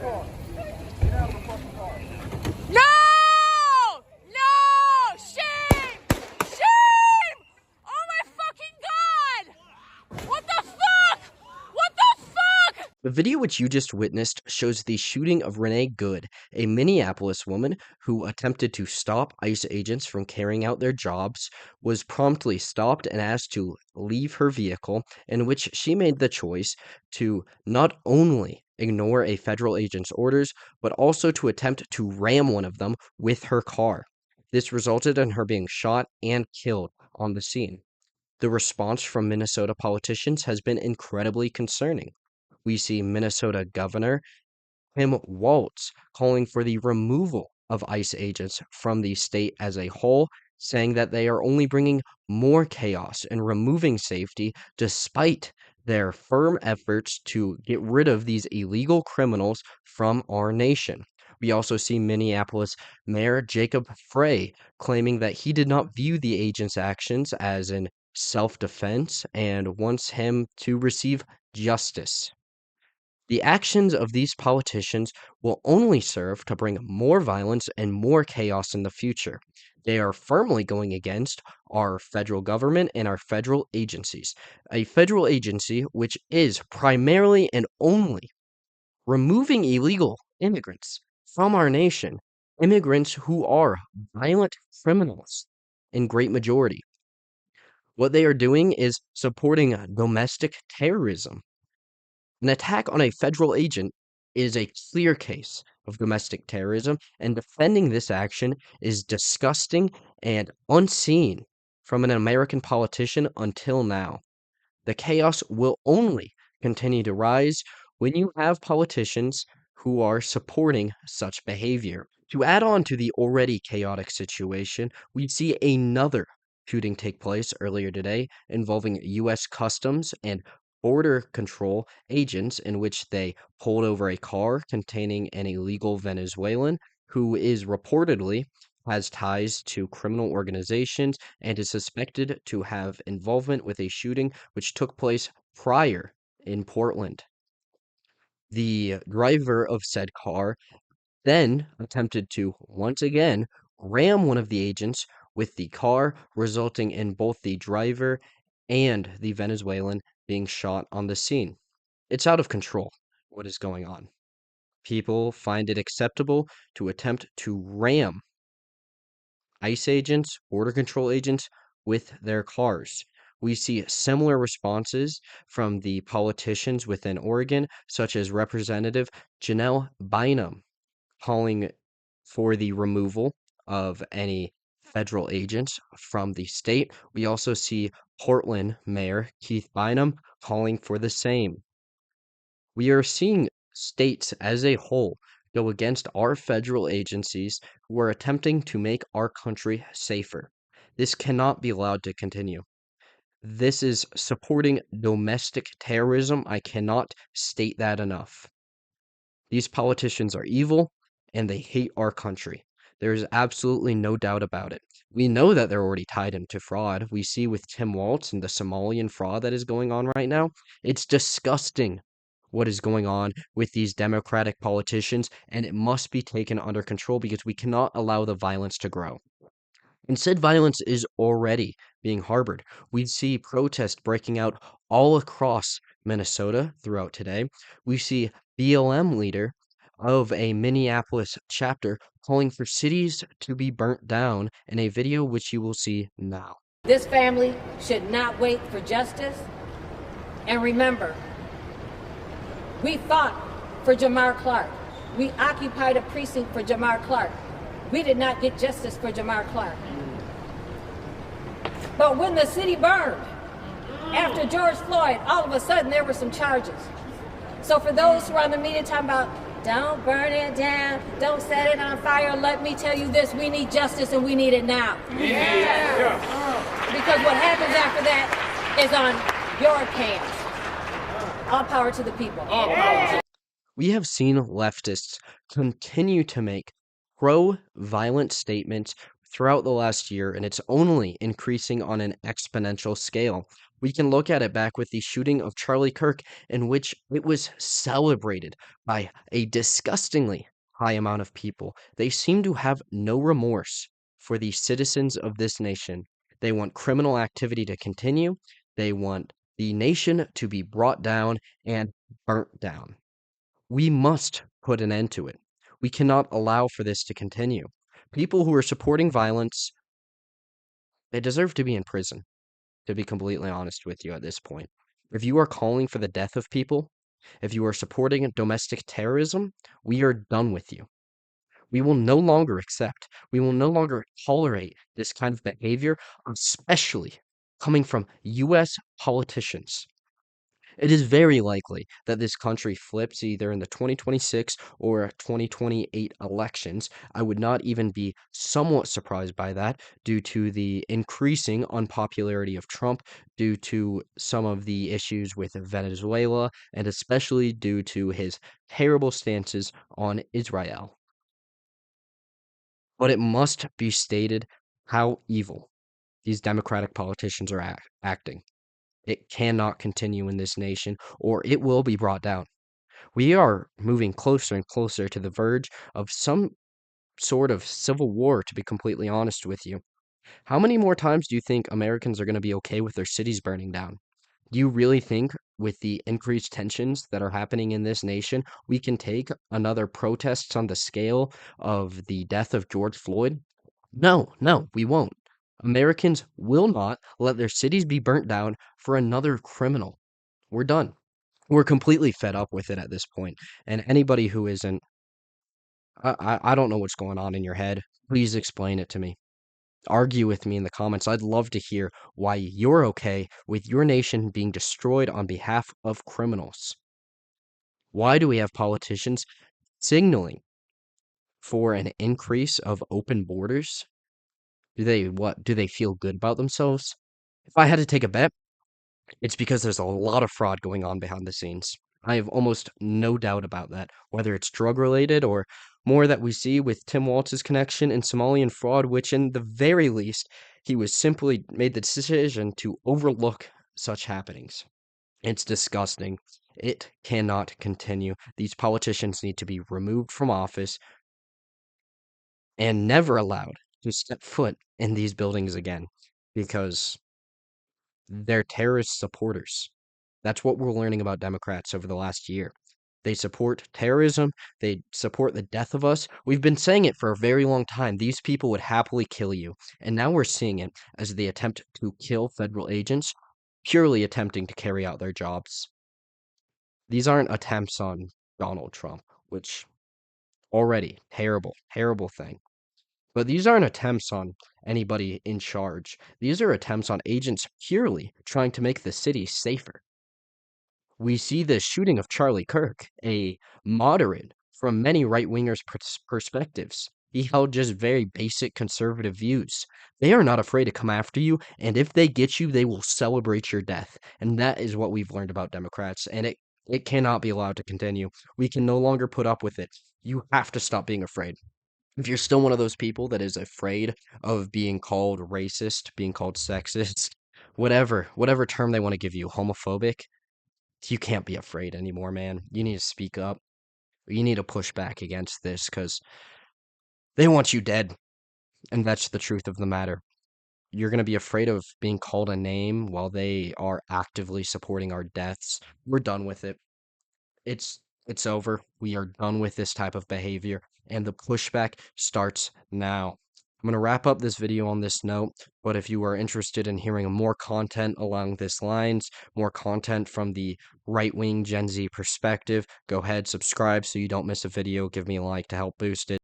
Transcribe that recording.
No! No! Shame! Shame! Oh my fucking God! What the fuck? What the fuck? The video which you just witnessed shows the shooting of Renee Good, a Minneapolis woman who attempted to stop ICE agents from carrying out their jobs, was promptly stopped and asked to leave her vehicle, in which she made the choice to not only ignore a federal agent's orders, but also to attempt to ram one of them with her car. This resulted in her being shot and killed on the scene. The response from Minnesota politicians has been incredibly concerning. We see Minnesota Governor Tim Walz calling for the removal of ICE agents from the state as a whole, saying that they are only bringing more chaos and removing safety despite their firm efforts to get rid of these illegal criminals from our nation. We also see Minneapolis Mayor Jacob Frey claiming that he did not view the agent's actions as in self-defense and wants him to receive justice. The actions of these politicians will only serve to bring more violence and more chaos in the future. They are firmly going against our federal government and our federal agencies. A federal agency which is primarily and only removing illegal immigrants from our nation, immigrants who are violent criminals in great majority. What they are doing is supporting domestic terrorism. An attack on a federal agent is a clear case of domestic terrorism, and defending this action is disgusting and unseen from an American politician until now. The chaos will only continue to rise when you have politicians who are supporting such behavior. To add on to the already chaotic situation, we see another shooting take place earlier today involving U.S. Customs and Border Control agents, in which they pulled over a car containing an illegal Venezuelan who is reportedly has ties to criminal organizations and is suspected to have involvement with a shooting which took place prior in Portland. The driver of said car then attempted to once again ram one of the agents with the car, resulting in both the driver and the Venezuelan being shot on the scene. It's out of control what is going on. People find it acceptable to attempt to ram ICE agents, border control agents with their cars. We see similar responses from the politicians within Oregon, such as Representative Janelle Bynum, calling for the removal of any federal agents from the state. We also see Portland Mayor Keith Bynum calling for the same. We are seeing states as a whole go against our federal agencies who are attempting to make our country safer. This cannot be allowed to continue. This is supporting domestic terrorism. I cannot state that enough. These politicians are evil and they hate our country. There is absolutely no doubt about it. We know that they're already tied into fraud. We see with Tim Walz and the Somalian fraud that is going on right now. It's disgusting what is going on with these Democratic politicians, and it must be taken under control because we cannot allow the violence to grow. Instead, violence is already being harbored. We see protests breaking out all across Minnesota throughout today. We see BLM leader of a Minneapolis chapter calling for cities to be burnt down in a video which you will see now. This family should not wait for justice. And remember, we fought for Jamar Clark. We occupied a precinct for Jamar Clark. We did not get justice for Jamar Clark. But when the city burned, after George Floyd, all of a sudden there were some charges. So for those who are on the media talking about, don't burn it down, don't set it on fire, let me tell you this, we need justice and we need it now. Yeah. Because what happens after that is on your hands. All power to the people. We have seen leftists continue to make pro-violent statements throughout the last year, and it's only increasing on an exponential scale. We can look at it back with the shooting of Charlie Kirk, in which it was celebrated by a disgustingly high amount of people. They seem to have no remorse for the citizens of this nation. They want criminal activity to continue. They want the nation to be brought down and burnt down. We must put an end to it. We cannot allow for this to continue. People who are supporting violence, they deserve to be in prison, to be completely honest with you at this point. If you are calling for the death of people, if you are supporting domestic terrorism, we are done with you. We will no longer accept, we will no longer tolerate this kind of behavior, especially coming from U.S. politicians. It is very likely that this country flips either in the 2026 or 2028 elections. I would not even be somewhat surprised by that due to the increasing unpopularity of Trump, due to some of the issues with Venezuela, and especially due to his terrible stances on Israel. But it must be stated how evil these Democratic politicians are acting. It cannot continue in this nation, or it will be brought down. We are moving closer and closer to the verge of some sort of civil war, to be completely honest with you. How many more times do you think Americans are going to be okay with their cities burning down? Do you really think, with the increased tensions that are happening in this nation, we can take another protests on the scale of the death of George Floyd? No, no, we won't. Americans will not let their cities be burnt down for another criminal. We're done. We're completely fed up with it at this point. And anybody who isn't, I don't know what's going on in your head. Please explain it to me. Argue with me in the comments. I'd love to hear why you're okay with your nation being destroyed on behalf of criminals. Why do we have politicians signaling for an increase of open borders? Do they feel good about themselves? If I had to take a bet, it's because there's a lot of fraud going on behind the scenes. I have almost no doubt about that, whether it's drug related or more that we see with Tim Walz's connection and Somalian fraud, which in the very least, he was simply made the decision to overlook such happenings. It's disgusting. It cannot continue. These politicians need to be removed from office and never allowed to step foot in these buildings again because they're terrorist supporters. That's what we're learning about Democrats over the last year. They support terrorism. They support the death of us. We've been saying it for a very long time. These people would happily kill you. And now we're seeing it as the attempt to kill federal agents, purely attempting to carry out their jobs. These aren't attempts on Donald Trump, which already terrible, terrible thing. But these aren't attempts on anybody in charge. These are attempts on agents purely trying to make the city safer. We see the shooting of Charlie Kirk, a moderate from many right wingers' perspectives. He held just very basic conservative views. They are not afraid to come after you, and if they get you, they will celebrate your death. And that is what we've learned about Democrats, and it cannot be allowed to continue. We can no longer put up with it. You have to stop being afraid. If you're still one of those people that is afraid of being called racist, being called sexist, whatever term they want to give you, homophobic, you can't be afraid anymore, man. You need to speak up. You need to push back against this because they want you dead. And that's the truth of the matter. You're going to be afraid of being called a name while they are actively supporting our deaths. We're done with it. It's over. We are done with this type of behavior, and the pushback starts now. I'm going to wrap up this video on this note, but if you are interested in hearing more content along this lines, more content from the right-wing Gen Z perspective, go ahead, subscribe so you don't miss a video. Give me a like to help boost it.